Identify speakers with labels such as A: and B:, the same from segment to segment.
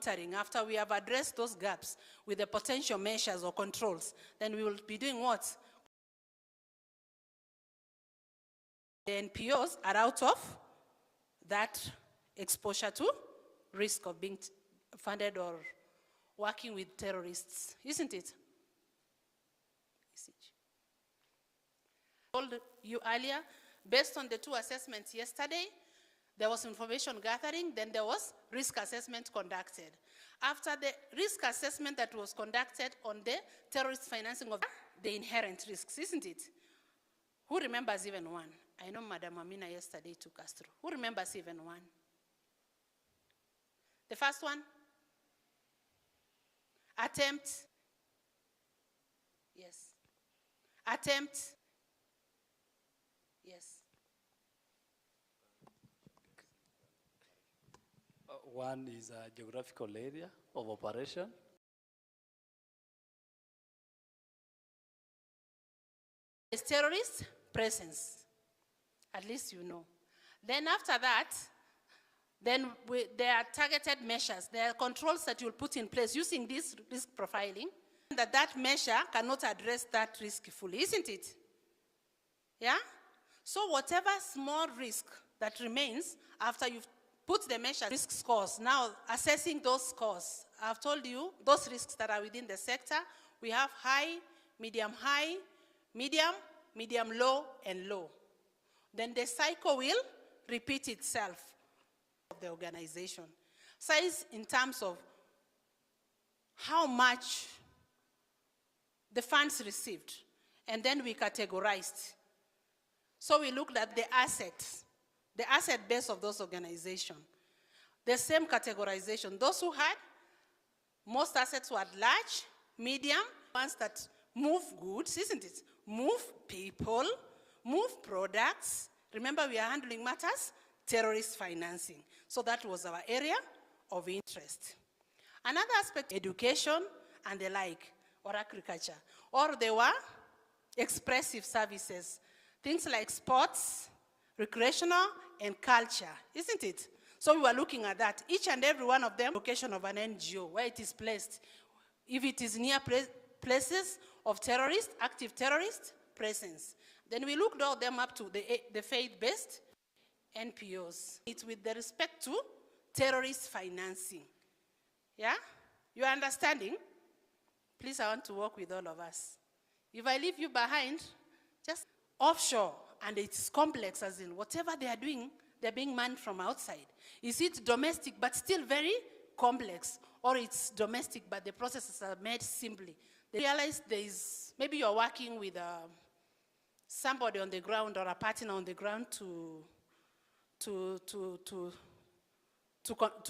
A: After we have addressed those gaps with the potential measures or controls, then we will be doing what? The NPOs are out of that exposure to risk of being funded or working with terrorists, isn't it? I told you earlier, based on the 2 assessments yesterday, there was information gathering, then there was risk assessment conducted. After the risk assessment that was conducted on the terrorist financing of the inherent risks, isn't it? Who remembers even one? I know Madam Amina yesterday took us through. Who remembers even one? The first one? Attempt. Yes. Attempt. Yes.
B: One is a geographical area of operation.
A: It's terrorist presence. At least you know. Then after that, then there are targeted measures. There are controls that you'll put in place using this risk profiling. That measure cannot address that risk fully, isn't it? Yeah? So whatever small risk that remains after you've put the measure risk scores, now assessing those scores. I've told you those risks that are within the sector. We have high, medium, low, and low. Then the cycle will repeat itself of the organization. Size in terms of how much the funds received, and then we categorized. So we looked at the assets, the asset base of those organizations. The same categorization. Those who had most assets were large, medium, ones that move goods, isn't it? Move people, move products. Remember, we are handling matters, terrorist financing. So that was our area of interest. Another aspect, education and the like, or agriculture. Or they were expressive services. Things like sports, recreational, and culture, isn't it? So we were looking at that. Each and every one of them, location of an NGO, where it is placed. If it is near places of terrorist, active terrorist presence. Then we looked all them up to the faith-based NPOs. It's with the respect to terrorist financing. Yeah? You are understanding? Please, I want to work with all of us. If I leave you behind, just offshore, and it's complex, as in whatever they are doing, they're being manned from outside. Is it domestic, but still very complex? Or it's domestic, but the processes are made simply? They realize there is, maybe you're working with somebody on the ground or a partner on the ground to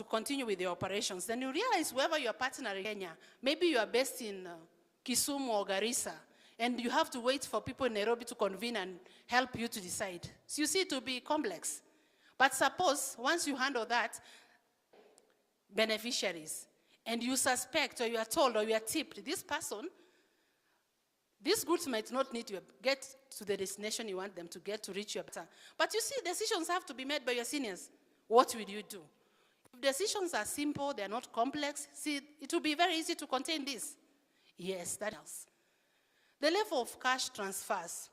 A: continue with the operations. Then you realize wherever your partner in Kenya, maybe you are based in Kisumu or Garissa, and you have to wait for people in Nairobi to convene and help you to decide. So you see it to be complex. But suppose once you handle that, beneficiaries, and you suspect or you are told or you are tipped, this person, these goods might not need to get to the destination you want them to get to reach your partner. But you see, decisions have to be made by your seniors. What will you do? If decisions are simple, they're not complex, see, it will be very easy to contain this. Yes, that else. The level of cash transfers.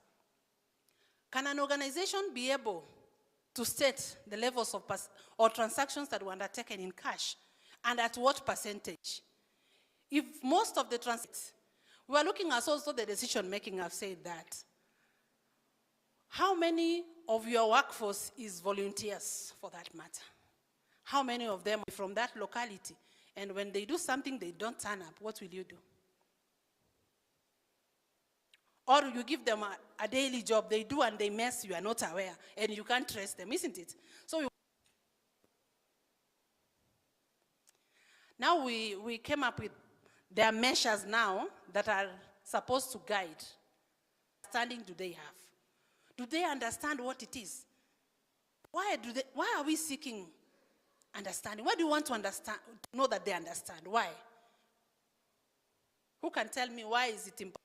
A: Can an organization be able to state the levels of or transactions that were undertaken in cash, and at what percentage? If most of the transactions, we are looking at also the decision making, I've said that. How many of your workforce is volunteers for that matter? How many of them are from that locality? And when they do something, they don't turn up, what will you do? Or you give them a daily job, they do and they mess, you are not aware, and you can't trace them, isn't it? So now we came up with, there are measures now that are supposed to guide. Understanding do they have? Do they understand what it is? Why are we seeking understanding? Why do you want to understand, to know that they understand? Why? Who can tell me why is it important?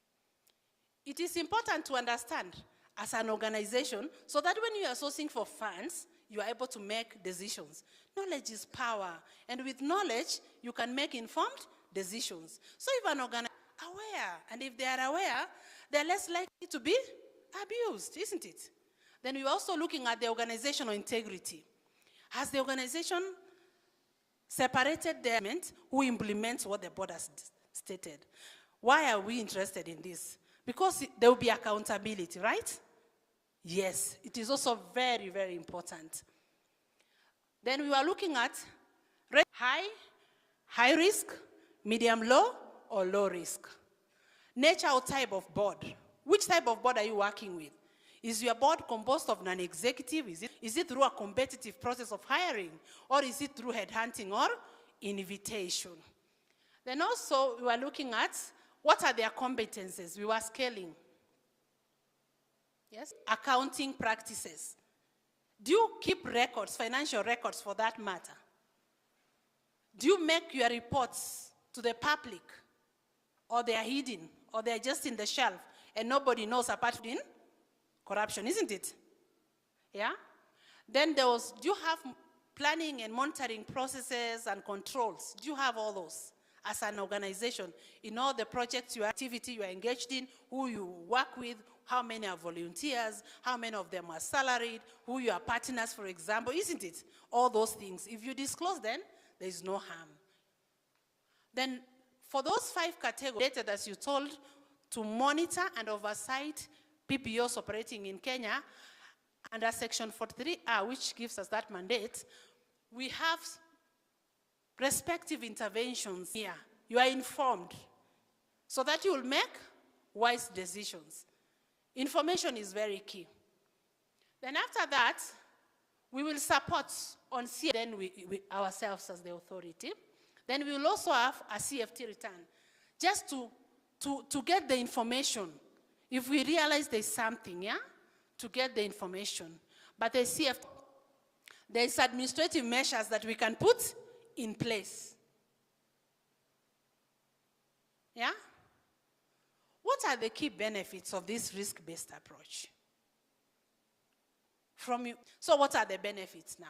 A: It is important to understand as an organization so that when you are sourcing for funds, you are able to make decisions. Knowledge is power. And with knowledge, you can make informed decisions. So if an organization is aware, and if they are aware, they're less likely to be abused, isn't it? Then we're also looking at the organizational integrity. Has the organization separated the element who implements what the board has stated? Why are we interested in this? Because there will be accountability, right? Yes, it is also very, very important. Then we are looking at high risk, medium low, or low risk. Nature or type of board. Which type of board are you working with? Is your board composed of non-executive? Is it through a competitive process of hiring? Or is it through headhunting or invitation? Then also, we are looking at what are their competences. We were scaling. Yes? Accounting practices. Do you keep records, financial records for that matter? Do you make your reports to the public? Or they are hidden? Or they are just in the shelf and nobody knows apart from corruption, isn't it? Yeah? Then do you have planning and monitoring processes and controls? Do you have all those as an organization in all the projects, your activity you are engaged in, who you work with, how many are volunteers, how many of them are salaried, who your partners, for example, isn't it? All those things. If you disclose them, there is no harm. Then for those 5 categories, as you told, to monitor and oversight PPOs operating in Kenya, under Section 43A, which gives us that mandate, we have respective interventions here. You are informed so that you will make wise decisions. Information is very key. Then after that, we will support on CFT, then we ourselves as the authority. Then we will also have a CFT return, just to get the information. If we realize there's something, yeah, to get the information. But the CFT, there's administrative measures that we can put in place. Yeah? What are the key benefits of this risk-based approach? So what are the benefits now?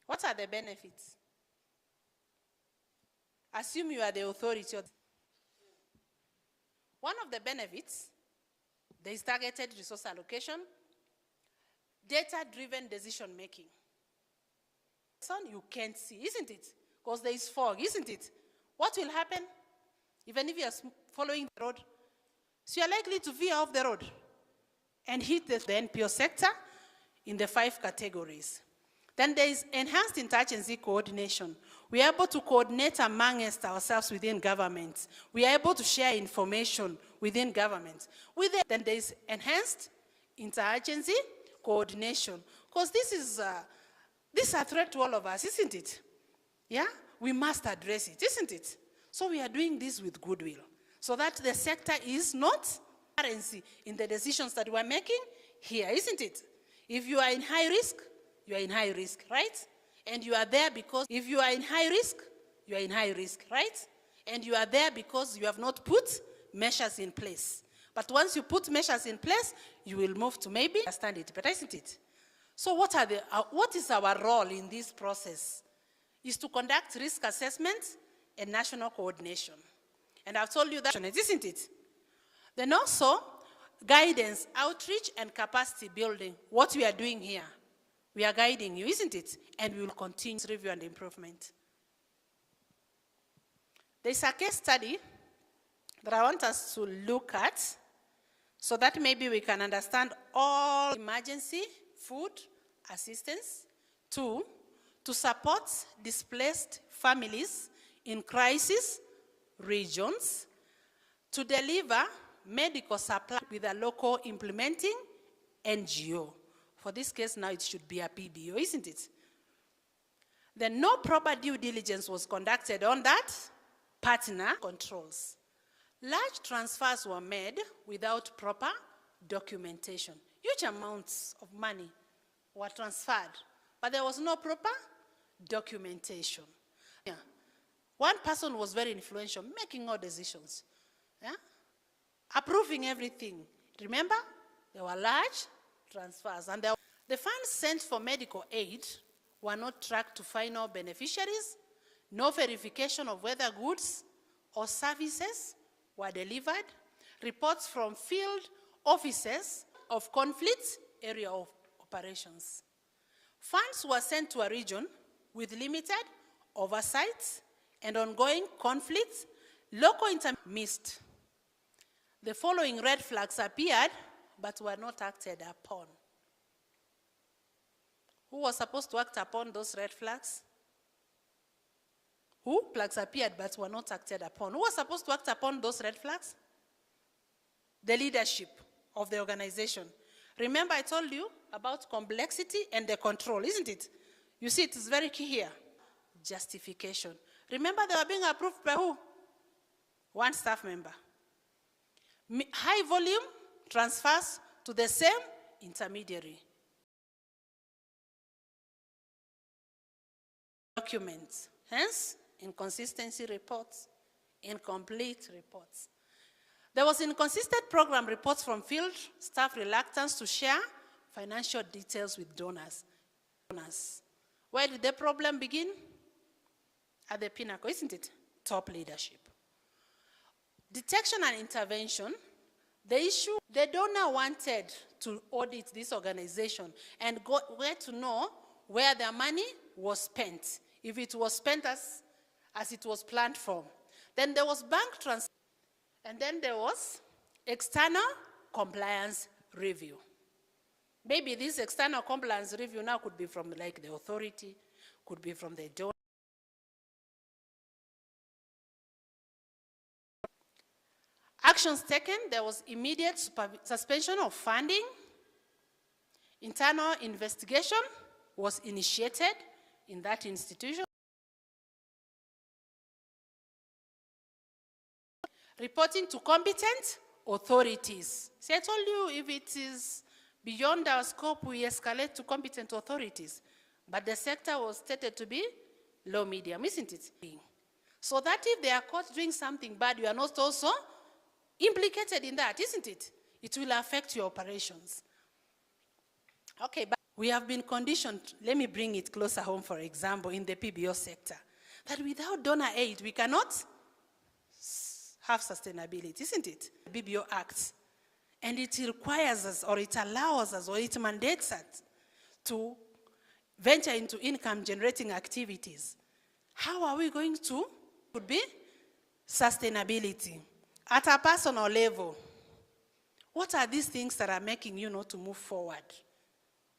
A: What are the benefits? Assume you are the authority. One of the benefits, there is targeted resource allocation, data-driven decision-making. You can't see, isn't it? Because there is fog, isn't it? What will happen? Even if you are following the road, so you are likely to veer off the road and hit the NPO sector in the 5 categories. Then there is enhanced interagency coordination. We are able to coordinate amongst ourselves within government. We are able to share information within government. Then there is enhanced interagency coordination. Because this is a threat to all of us, isn't it? Yeah? We must address it, isn't it? So we are doing this with goodwill, so that the sector is not currency in the decisions that we're making here, isn't it? If you are in high risk, you are in high risk, right? And you are there because if you are in high risk, you are in high risk, right? And you are there because you have not put measures in place. But once you put measures in place, you will move to maybe understand it better, isn't it? So what is our role in this process? Is to conduct risk assessments and national coordination. And I've told you that, isn't it? Then also, guidance, outreach, and capacity building. What we are doing here. We are guiding you, isn't it? And we will continue review and improvement. There's a case study that I want us to look at so that maybe we can understand all emergency food assistance. 2, to support displaced families in crisis regions. To deliver medical supply with a local implementing NGO. For this case now, it should be a PBO, isn't it? Then no proper due diligence was conducted on that partner controls. Large transfers were made without proper documentation. Huge amounts of money were transferred, but there was no proper documentation. Yeah. One person was very influential, making all decisions, yeah? Approving everything. Remember, they were large transfers. And the funds sent for medical aid were not tracked to final beneficiaries. No verification of whether goods or services were delivered. Reports from field offices of conflict area of operations. Funds were sent to a region with limited oversight and ongoing conflicts. Local missed. The following red flags appeared but were not acted upon. Who was supposed to act upon those red flags? Who? Flags appeared but were not acted upon. Who was supposed to act upon those red flags? The leadership of the organization. Remember I told you about complexity and the control, isn't it? You see, it is very key here. Justification. Remember they were being approved by who? One staff member. High volume transfers to the same intermediary. Documents. Hence, inconsistency reports, incomplete reports. There was inconsistent program reports from field staff, reluctance to share financial details with donors. Where did the problem begin? At the pinnacle, isn't it? Top leadership. Detection and intervention. The issue, the donor wanted to audit this organization and get to know where their money was spent. If it was spent as it was planned for. Then there was bank transfer. And then there was external compliance review. Maybe this external compliance review now could be from like the authority, could be from the donor. Actions taken, there was immediate suspension of funding. Internal investigation was initiated in that institution. Reporting to competent authorities. See, I told you if it is beyond our scope, we escalate to competent authorities. But the sector was stated to be low medium, isn't it? So that if they are caught doing something bad, you are not also implicated in that, isn't it? It will affect your operations. Okay, but we have been conditioned, let me bring it closer home, for example, in the PBO sector, that without donor aid, we cannot have sustainability, isn't it? The PBO Act. And it requires us, or it allows us, or it mandates us to venture into income-generating activities. How are we going to? Could be sustainability. At a personal level, what are these things that are making you not to move forward?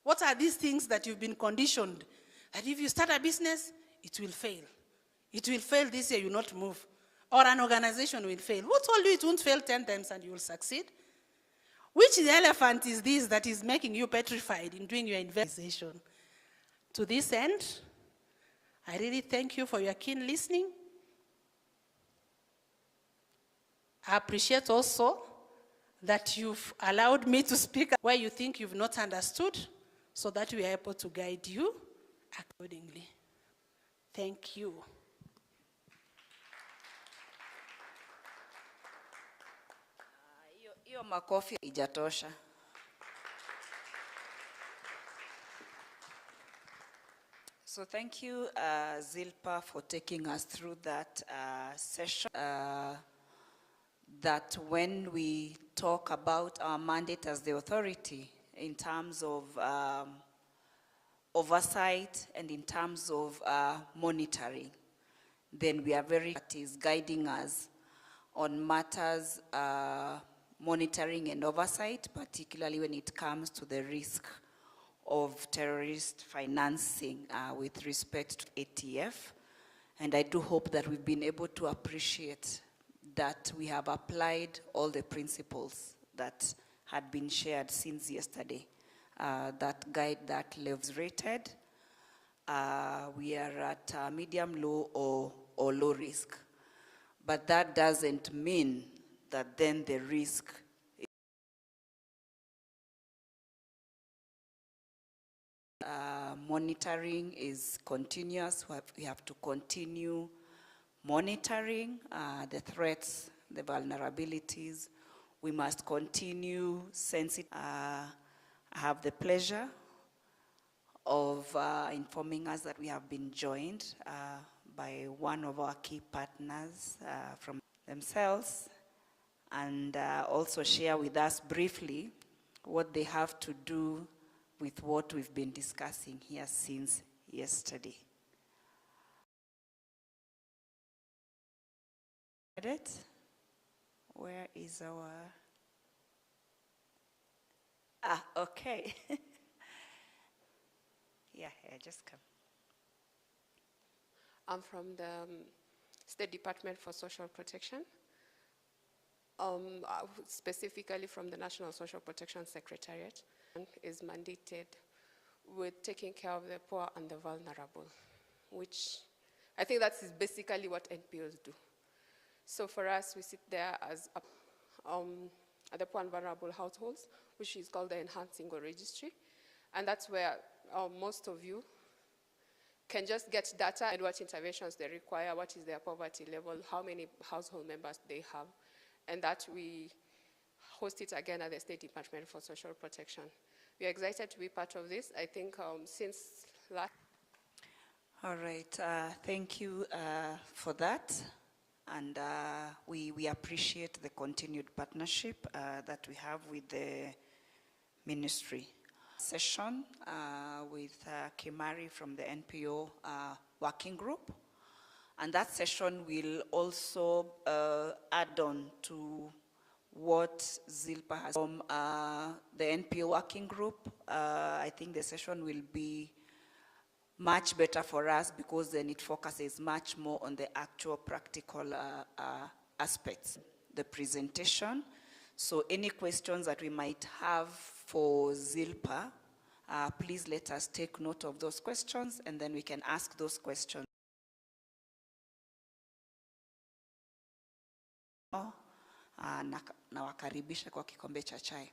A: What are these things that you've been conditioned that if you start a business, it will fail? It will fail this year, you will not move. Or an organization will fail. Who told you it won't fail 10 times and you will succeed? Which elephant is this that is making you petrified in doing your investigation? To this end, I really thank you for your keen listening. I appreciate also that you've allowed me to speak where you think you've not understood, so that we are able to guide you accordingly. Thank you.
C: Hiyo makofi ijatosha. So thank you, Zilpa, for taking us through that session. That when we talk about our mandate as the authority in terms of oversight and in terms of monitoring, then we are very guiding us on matters monitoring and oversight, particularly when it comes to the risk of terrorist financing with respect to ATF. And I do hope that we've been able to appreciate that we have applied all the principles that had been shared since yesterday, that guide that levels rated. We are at medium, low, or low risk. But that doesn't mean that then the risk monitoring is continuous. We have to continue monitoring the threats, the vulnerabilities. We must continue I have the pleasure of informing us that we have been joined by one of our key partners from themselves, and also share with us briefly what they have to do with what we've been discussing here since yesterday. Where is our... okay. Yeah, just come.
D: I'm from the State Department for Social Protection, specifically from the National Social Protection Secretariat, is mandated with taking care of the poor and the vulnerable, which I think that is basically what NPOs do. So for us, we sit there as at the poor and vulnerable households, which is called the Enhanced Single Registry, and that's where most of you can just get data and what interventions they require, what is their poverty level, how many household members they have, and that we host it again at the State Department for Social Protection. We are excited to be part of this. I think since last...
C: All right, thank you for that. And we appreciate the continued partnership that we have with the ministry. Session with Kimari from the NPO working group. And that session will also add on to what Zilpa has from the NPO working group. I think the session will be much better for us because then it focuses much more on the actual practical aspects, the presentation. So any questions that we might have for Zilpa, please let us take note of those questions and then we can ask those questions. Nawakaribisha kwa kikombe cha chai.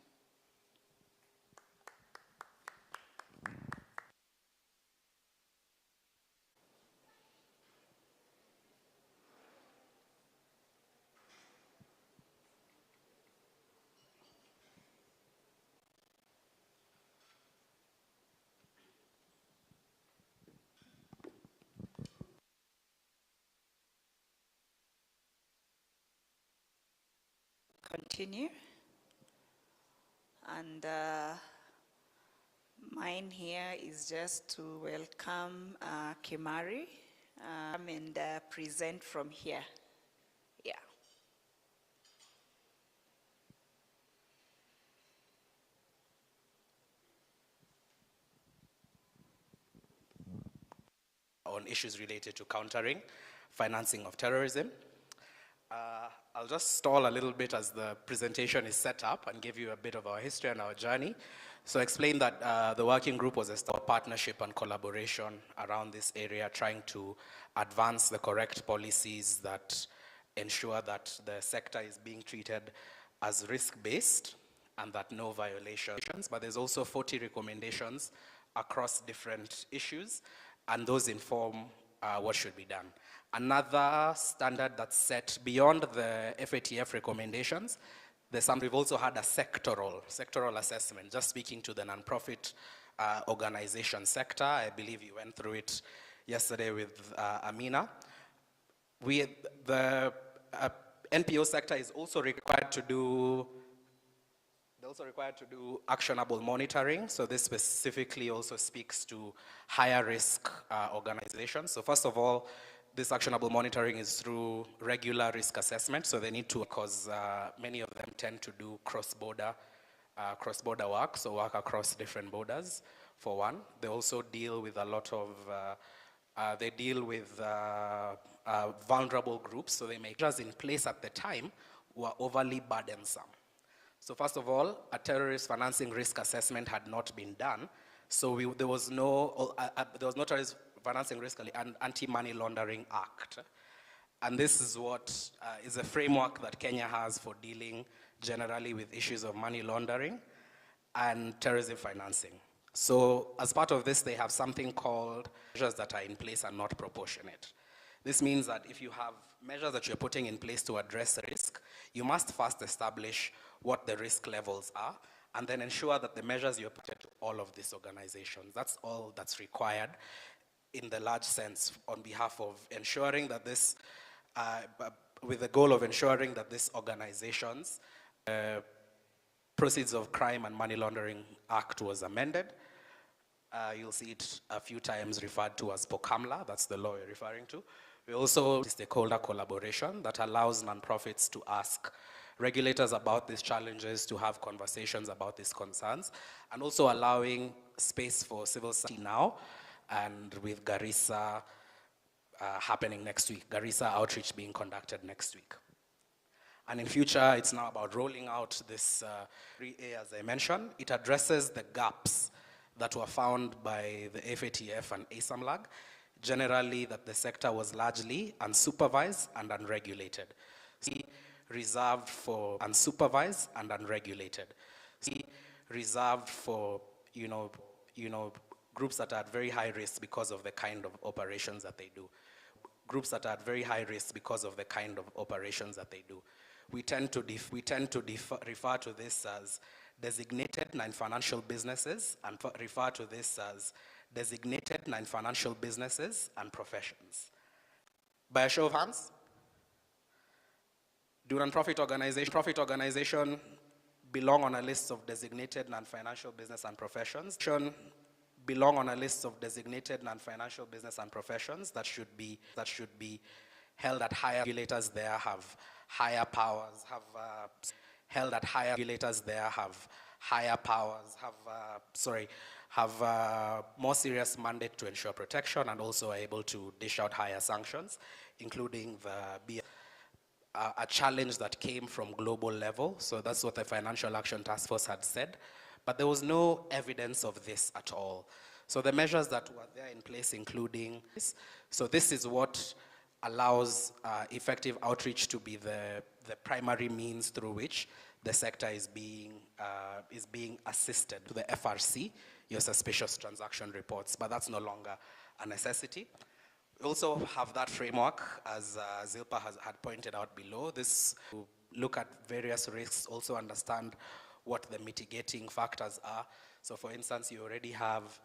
C: Continue. And mine here is just to welcome Kimari and present from here. Yeah.
E: On issues related to countering financing of terrorism. I'll just stall a little bit as the presentation is set up and give you a bit of our history and our journey. So explain that the working group was a partnership and collaboration around this area, trying to advance the correct policies that ensure that the sector is being treated as risk-based and that no violations, but there's also 40 recommendations across different issues, and those inform what should be done. Another standard that's set beyond the FATF recommendations, we've also had a sectoral assessment, just speaking to the nonprofit organization sector. I believe you went through it yesterday with Amina. The NPO sector is also required to do actionable monitoring. So this specifically also speaks to higher risk organizations. So first of all, this actionable monitoring is through regular risk assessment. So they need to, because many of them tend to do cross-border work, so work across different borders, for one. They also deal with a lot of, vulnerable groups, so they make measures in place at the time were overly burdensome. So first of all, a terrorist financing risk assessment had not been done, so there was no terrorist financing risk and Anti-Money Laundering Act. And this is what is a framework that Kenya has for dealing generally with issues of money laundering and terrorism financing. So as part of this, they have something called measures that are in place and not proportionate. This means that if you have measures that you're putting in place to address risk, you must first establish what the risk levels are and then ensure that the measures you apply to all of these organizations. That's all that's required in the large sense on behalf of ensuring that this, with the goal of ensuring that these organizations, Proceeds of Crime and Money Laundering Act was amended. You'll see it a few times referred to as POCAMLA, that's the law you're referring to. We also stakeholder collaboration that allows nonprofits to ask regulators about these challenges, to have conversations about these concerns, and also allowing space for civil society now, and with Garissa happening next week, Garissa outreach being conducted next week. And in future, it's now about rolling out this 3A, as I mentioned. It addresses the gaps that were found by the FATF and ASAMLAG, generally that the sector was largely unsupervised and unregulated. Reserved for unsupervised and unregulated. Reserved for, groups that are at very high risk because of the kind of operations that they do. Groups that are at very high risk because of the kind of operations that they do. We tend to refer to this as designated non-financial businesses and refer to this as designated non-financial businesses and professions. By a show of hands, do non-profit organization belong on a list of designated non-financial business and professions? Belong on a list of designated non-financial business and professions that should be held at higher regulators there, have higher powers, held at higher regulators there, have higher powers, have more serious mandate to ensure protection, and also are able to dish out higher sanctions, including a challenge that came from global level. So that's what the Financial Action Task Force had said. But there was no evidence of this at all. So the measures that were there in place, including this. So this is what allows effective outreach to be the primary means through which the sector is being assisted. To the FRC, your suspicious transaction reports, but that's no longer a necessity. We also have that framework, as Zilpa had pointed out below. This to look at various risks, also understand what the mitigating factors are. So for instance, you already have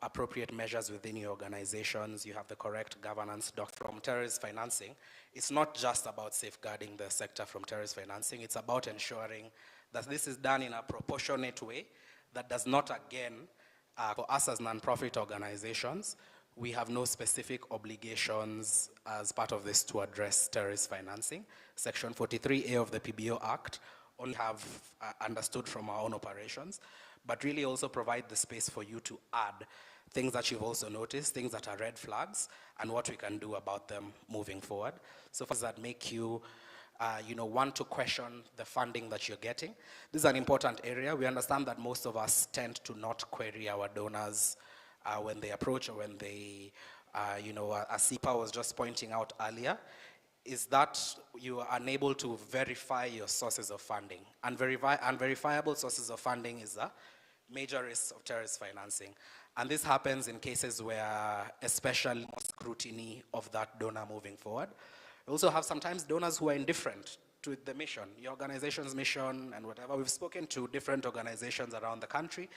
E: appropriate measures within your organizations. You have the correct governance from terrorist financing. It's not just about safeguarding the sector from terrorist financing. It's about ensuring that this is done in a proportionate way that does not, again, for us as non-profit organizations, we have no specific obligations as part of this to address terrorist financing. Section 43A of the PBO Act only have understood from our own operations, but really also provide the space for you to add things that you've also noticed, things that are red flags, and what we can do about them moving forward. So things that make you want to question the funding that you're getting. This is an important area. We understand that most of us tend to not query our donors when they approach, or when they, as SIPA was just pointing out earlier, is that you are unable to verify your sources of funding. And unverifiable sources of funding is a major risk of terrorist financing. And this happens in cases where especially more scrutiny of that donor moving forward. We also have sometimes donors who are indifferent to the mission, your organization's mission and whatever. We've spoken to different organizations around the country.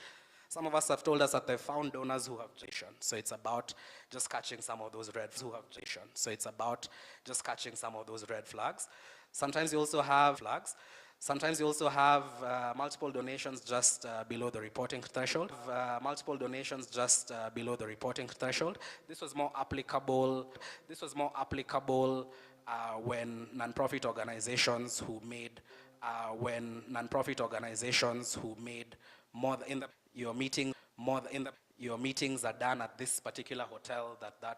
E: Some of us have told us that they've found donors who have vision. So it's about just catching some of those red vision. So it's about just catching some of those red flags. Sometimes you also have flags. Sometimes you also have multiple donations just below the reporting threshold. Multiple donations just below the reporting threshold. This was more applicable. When nonprofit organizations who made more in the your meetings are done at this particular hotel that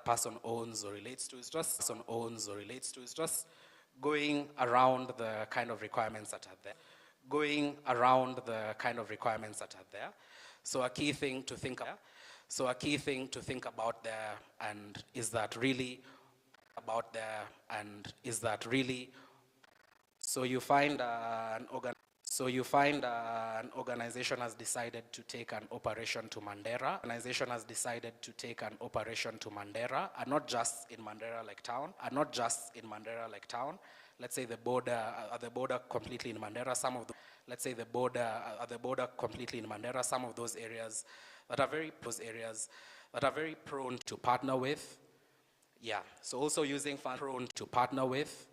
E: person owns or relates to. It's just going around the kind of requirements that are there. So a key thing to think about there, and is that really So you find So you find an organization has decided to take an operation to Mandera. Organization has decided to take an operation to Mandera, and not just in Mandera like town, Let's say the border, completely in Mandera. Let's say the border, completely in Mandera. Some of those areas that are very prone to partner with. Yeah. So also using funds prone to partner with.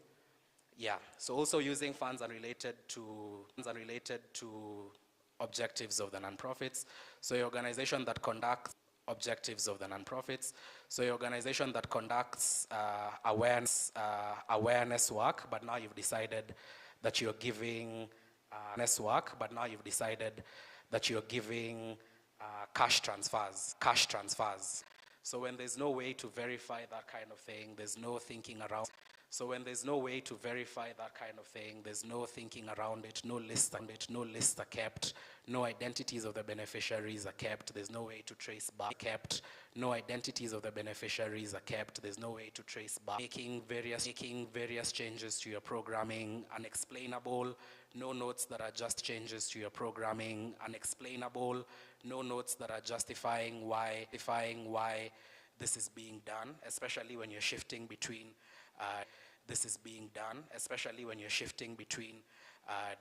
E: Yeah, so also using funds unrelated to objectives of the nonprofits. So your organization that conducts objectives of the nonprofits. So your organization that conducts awareness work, but now you've decided that you're giving cash transfers. So when there's no way to verify that kind of thing, there's no thinking around. So when there's no way to verify that kind of thing, there's no thinking around it, no lists are kept, no identities of the beneficiaries are kept, there's no way to trace back, no identities of the beneficiaries are kept, there's no way to trace back, making various changes to your programming, unexplainable, no notes that are just changes to your programming, unexplainable, no notes that are justifying why this is being done, especially when you're shifting between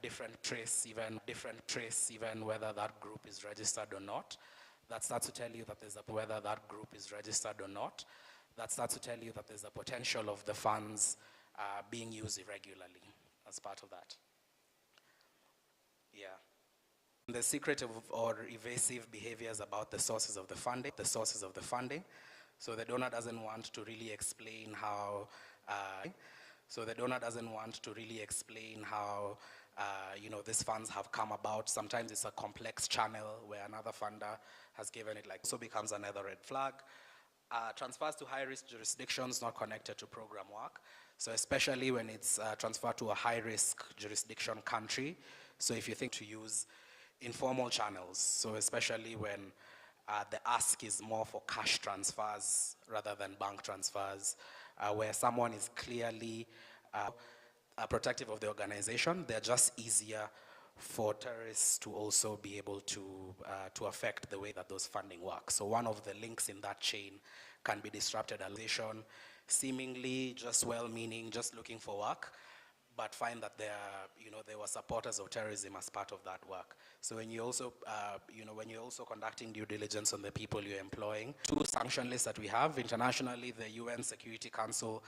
E: different trace, even whether that group is registered or not. That starts to tell you that there's whether that group is registered or not. That starts to tell you that there's a potential of the funds being used irregularly as part of that. Yeah. The secretive or evasive behaviors about the sources of the funding. So the donor doesn't want to really explain how. These funds have come about. Sometimes it's a complex channel where another funder has given it, so becomes another red flag. Transfers to high-risk jurisdictions not connected to program work. So especially when it's transferred to a high-risk jurisdiction country. So if you think to use informal channels, so especially when the ask is more for cash transfers rather than bank transfers, where someone is clearly protective of the organization, they're just easier for terrorists to also be able to affect the way that those funding works. So one of the links in that chain can be disrupted. Seemingly just well-meaning, just looking for work, but find that there were supporters of terrorism as part of that work. So when you also, when you're also conducting due diligence on the people you're employing, 2 sanction lists that we have internationally, the UN Security Council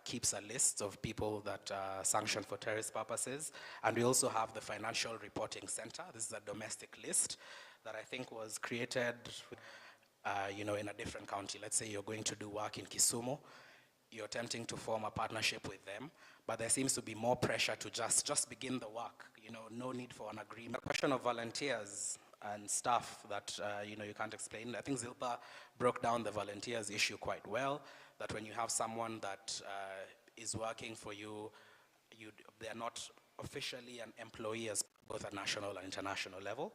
E: keeps a list of people that are sanctioned for terrorist purposes, and we also have the Financial Reporting Center. This is a domestic list that I think was created, in a different county. Let's say you're going to do work in Kisumu. You're attempting to form a partnership with them, but there seems to be more pressure to just begin the work. No need for an agreement. The question of volunteers and staff that you can't explain. I think Zilpa broke down the volunteers issue quite well. That when you have someone that is working for you, they're not officially an employee as both at national and international level.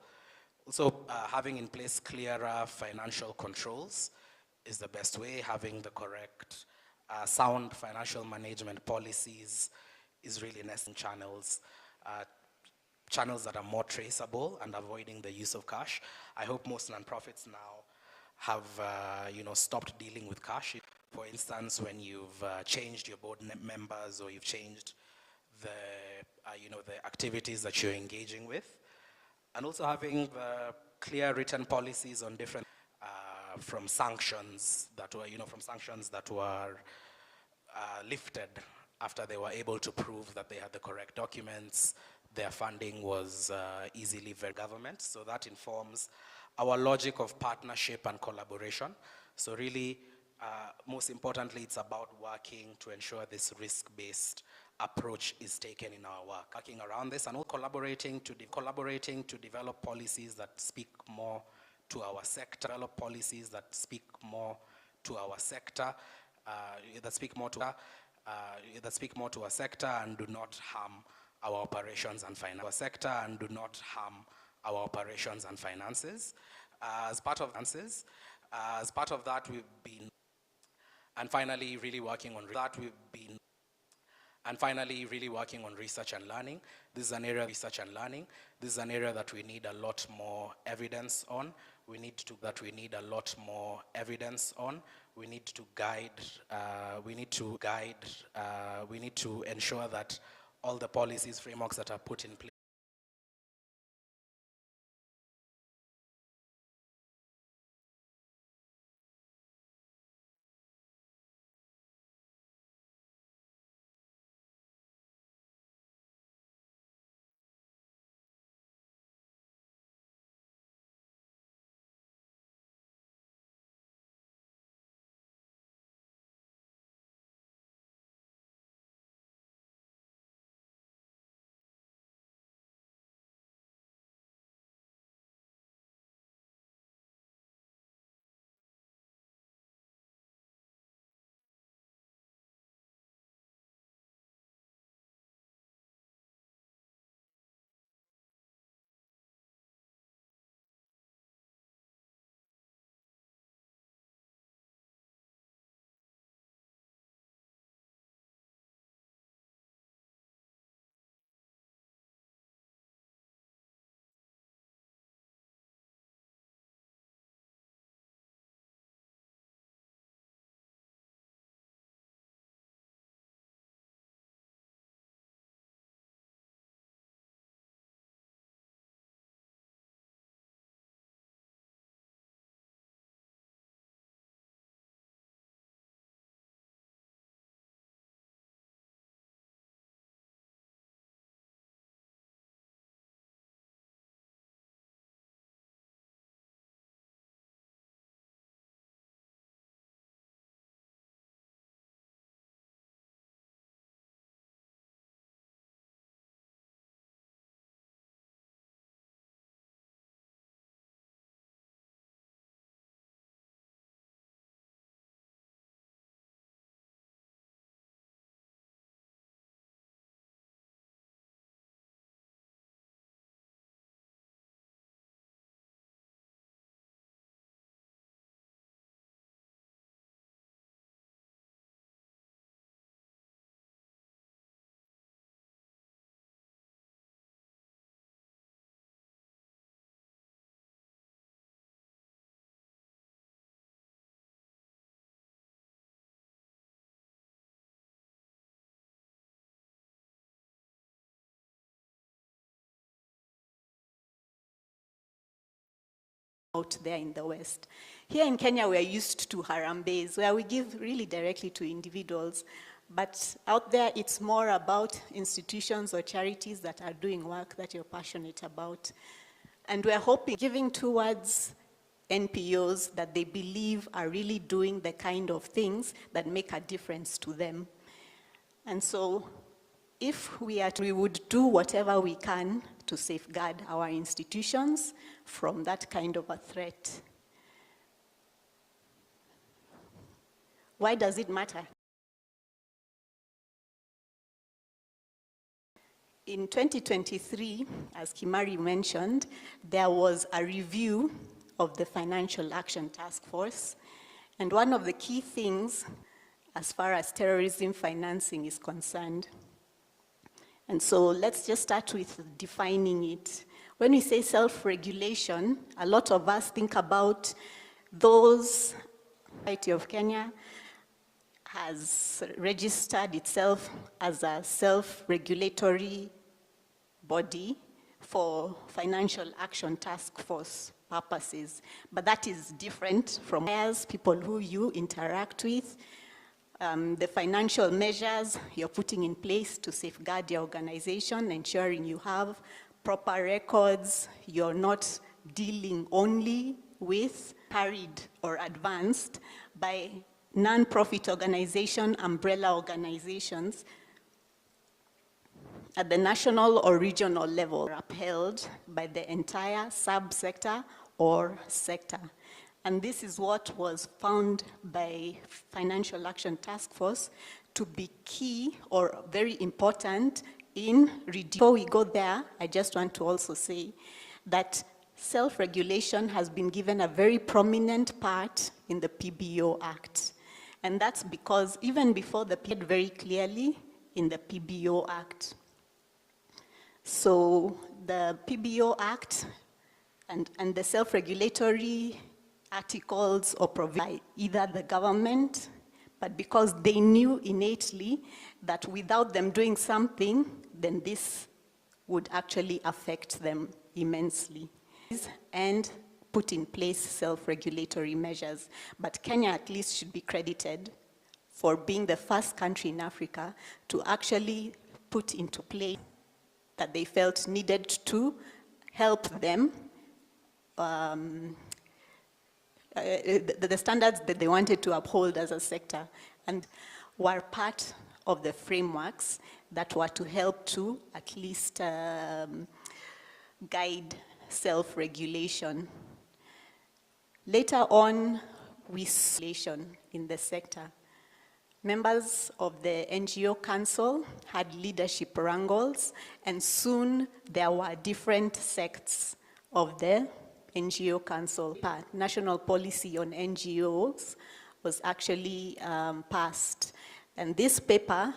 E: Also, having in place clearer financial controls is the best way. Having the correct sound financial management policies is really necessary. Channels that are more traceable and avoiding the use of cash. I hope most nonprofits now have stopped dealing with cash. For instance, when you've changed your board members or you've changed the the activities that you're engaging with, and also having the clear written policies on different from sanctions that were lifted after they were able to prove that they had the correct documents, their funding was easily verified government. So that informs our logic of partnership and collaboration. So really, most importantly, it's about working to ensure this risk-based approach is taken in our work. Working around this and all collaborating to develop policies that speak more to our sector, and do not harm our operations and finances. As part of that, we've been, and finally, really working on that, we've been, And finally, really working on research and learning. This is an area that we need a lot more evidence on. We need to guide, we need to ensure that all the policies, frameworks that are put in place
F: out there in the West. Here in Kenya, we are used to Harambees, where we give really directly to individuals. But out there, it's more about institutions or charities that are doing work that you're passionate about. And we're hoping, giving towards NPOs that they believe are really doing the kind of things that make a difference to them. And so, if we would do whatever we can to safeguard our institutions from that kind of a threat. Why does it matter? In 2023, as Kimari mentioned, there was a review of the Financial Action Task Force, and one of the key things as far as terrorism financing is concerned. And so let's just start with defining it. When we say self-regulation, a lot of us think about those. The Society of Kenya has registered itself as a self-regulatory body for Financial Action Task Force purposes. But that is different from people who you interact with. The financial measures you're putting in place to safeguard your organization, ensuring you have proper records, you're not dealing only with carried or advanced by non-profit organization, umbrella organizations at the national or regional level, upheld by the entire subsector or sector. And this is what was found by Financial Action Task Force to be key or very important in reducing. Before we go there, I just want to also say that self-regulation has been given a very prominent part in the PBO Act. And that's because even before the period very clearly in the PBO Act. So the PBO Act and the self-regulatory articles or provide either the government, but because they knew innately that without them doing something, then this would actually affect them immensely. And put in place self-regulatory measures. But Kenya at least should be credited for being the first country in Africa to actually put into place that they felt needed to help them the standards that they wanted to uphold as a sector, and were part of the frameworks that were to help to at least guide self-regulation. Later on, we saw regulation in the sector. Members of the NGO Council had leadership wrangles, and soon there were different sects of the NGO Council. National policy on NGOs was actually passed. And this paper,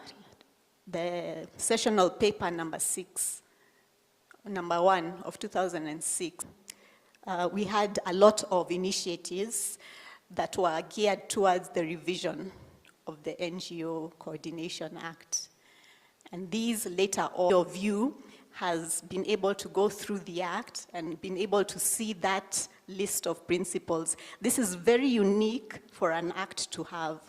F: the sessional paper number 1 of 2006, we had a lot of initiatives that were geared towards the revision of the NGO Coordination Act. And these later on, view has been able to go through the Act and been able to see that list of principles. This is very unique for an Act to have,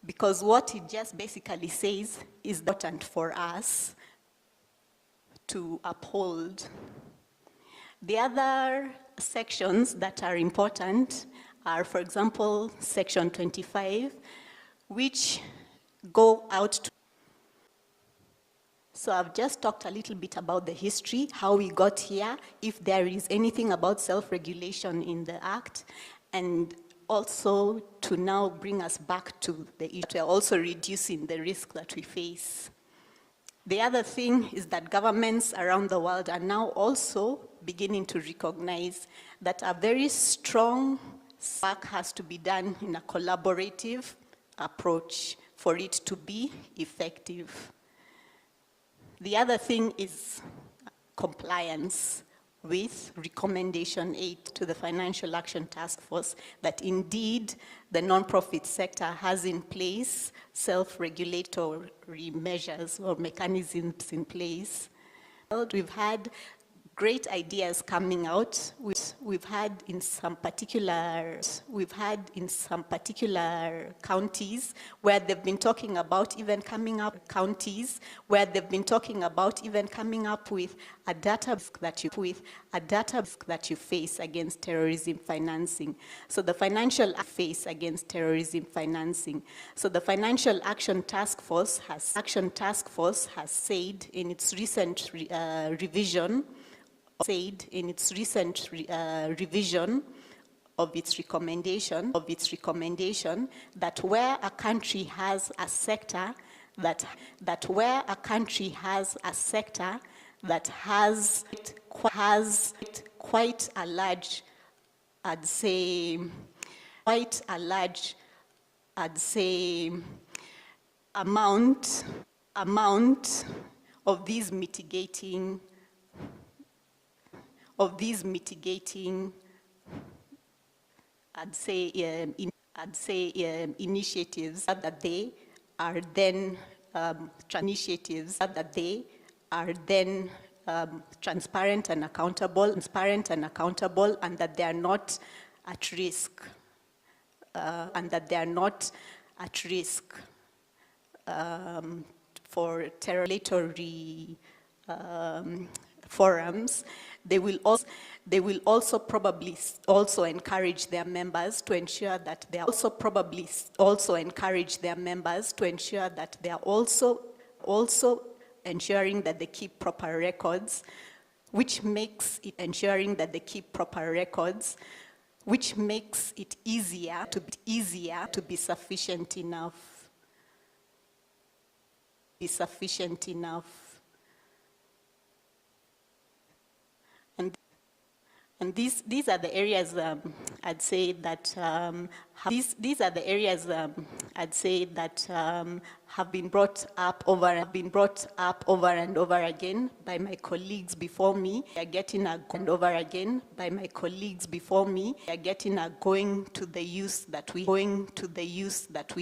F: because what it just basically says is important for us to uphold. The other sections that are important are, for example, Section 25, which go out to. So I've just talked a little bit about the history, how we got here, if there is anything about self-regulation in the Act, and also to now bring us back to the issue. We're also reducing the risk that we face. The other thing is that governments around the world are now also beginning to recognize that a very strong work has to be done in a collaborative approach for it to be effective. The other thing is compliance with Recommendation 8 to the Financial Action Task Force, that indeed the nonprofit sector has in place self-regulatory measures or mechanisms in place. We've had great ideas coming out. We've had in some particular counties where they've been talking about even coming up with a data that you face against terrorism financing. So the Financial Action Task Force has said in its recent revision of its recommendation that where a country has a sector that has quite a large, I'd say amount of these mitigating initiatives that they are then transparent and accountable, and that they are not at risk, for terroristry forums. They will also probably also encourage their members to ensure that they are also ensuring that they keep proper records, which makes it easier to be sufficient enough. And these are the areas I'd say I'd say that have been brought up over and over again by my colleagues before me. They are getting and over again by my colleagues before me. They are getting going to the use that we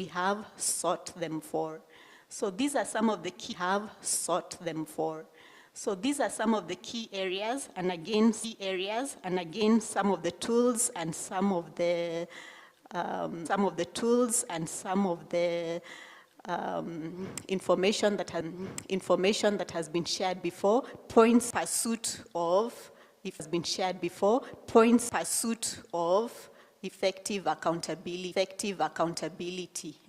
F: have sought them for. So these are some of the key have sought them for. So these are some of the key areas, and again, some of the tools and some of the information that has been shared before, points pursuit of effective accountability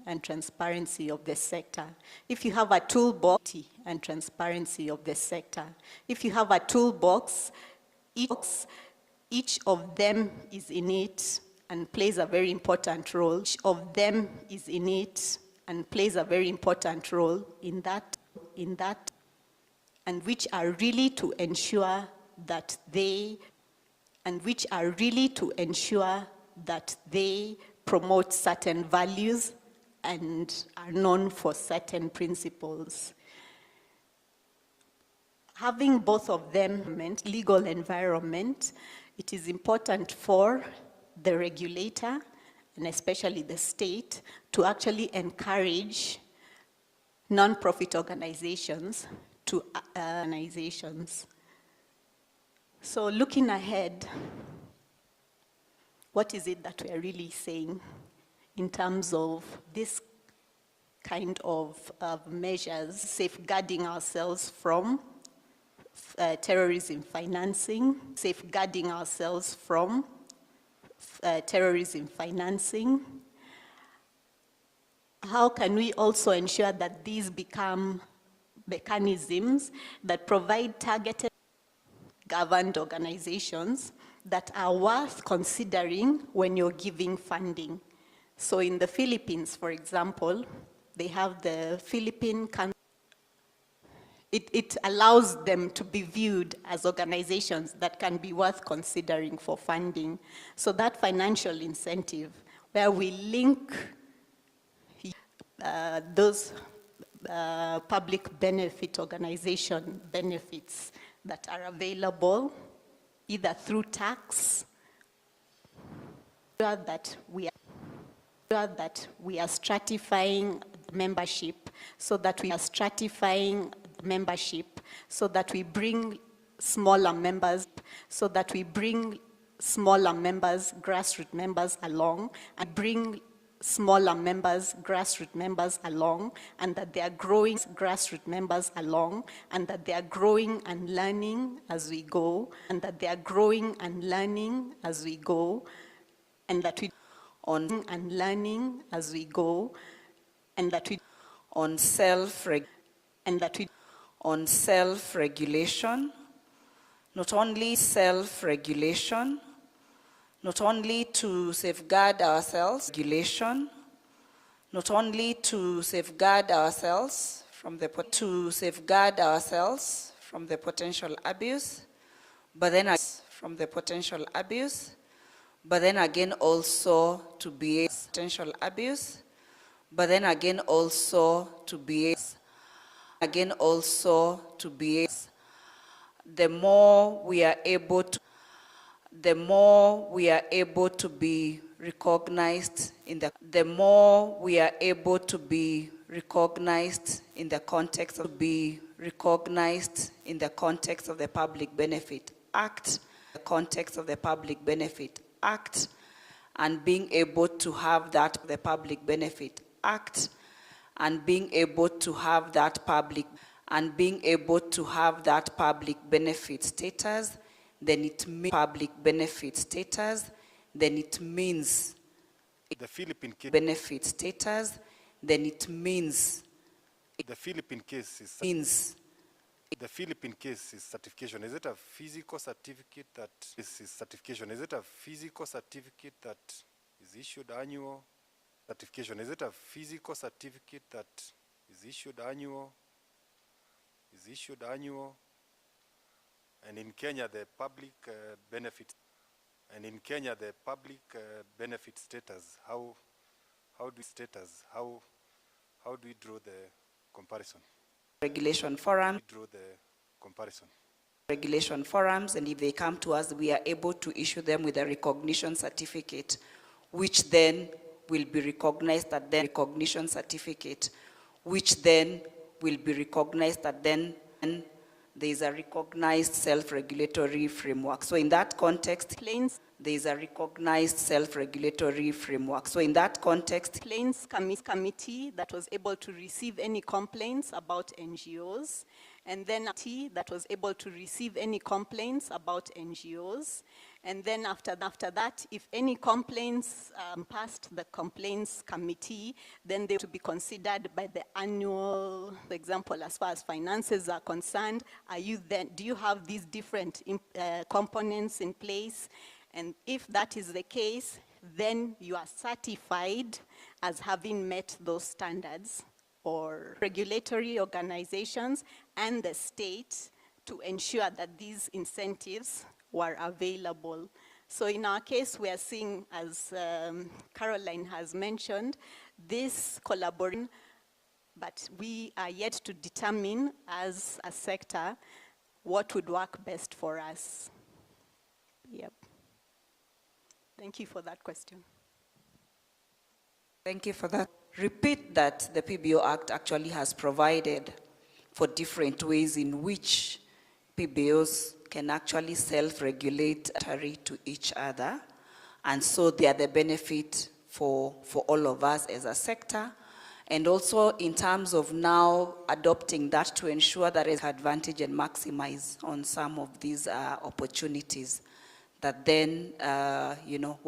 F: and transparency of the sector. If you have a toolbox and transparency of the sector, if you have a toolbox, each of them is in it and plays a very important role. Each of them is in it and plays a very important role in that, and which are really to ensure that they promote certain values and are known for certain principles. Having both of them, legal environment, it is important for the regulator, and especially the state, to actually encourage non-profit organizations to So looking ahead, what is it that we are really saying in terms of this kind of measures, safeguarding ourselves from terrorism financing, How can we also ensure that these become mechanisms that provide targeted governed organizations that are worth considering when you're giving funding? So in the Philippines, for example, they have the Philippine Council. It allows them to be viewed as organizations that can be worth considering for funding. So that financial incentive, where we link those public benefit organization benefits that are available either through tax, that we are stratifying membership so that we bring smaller members, grassroots members along, and bring smaller members, grassroots members along, and that they are growing grassroots members along, and that they are growing and learning as we go, and that we on and learning as we go, and that we on self-regulation, not only self-regulation, not only to safeguard ourselves, not only to safeguard ourselves from the potential abuse, but then again also to be potential abuse, but then again also to be the more we are able to be recognized in the context of the Public Benefit Act, and being able to have that the Public Benefit Act, and being able to have that public benefit status, then it means public benefit status, then it means
G: the Philippine case.
F: Benefit status, then it means
G: The Philippine case is certification. Is it a physical certificate that is certification? Is it a physical certificate that is issued annual? Certification. Is it a physical certificate that is issued annual? And in Kenya, the public benefit. And in Kenya, the public benefit status. How how do we status, how do we draw the comparison?
C: Regulation forum.
G: We draw the comparison.
C: Regulation forums, and if they come to us, we are able to issue them with a recognition certificate, which then will be recognized at the recognition certificate, which then will be recognized at then there is a recognized self-regulatory framework. So in that context, there is a recognized self-regulatory framework. So in that context,
F: Complaints committee that was able to receive any complaints about NGOs, and then a committee that was able to receive any complaints about NGOs, and then after that, if any complaints passed the complaints committee, then they were to be considered by the annual, for example, as far as finances are concerned, do you have these different components in place? And if that is the case, then you are certified as having met those standards, or regulatory organizations and the state to ensure that these incentives were available. So in our case, we are seeing, as Caroline has mentioned, this collaboration, but we are yet to determine as a sector what would work best for us. Yep. Thank you for that question.
C: thank you for that. Repeat that the PBO Act actually has provided for different ways in which PBOs can actually self-regulate to each other. And so they are the benefit for all of us as a sector. And also in terms of now adopting that to ensure that it's advantage and maximize on some of these opportunities that then,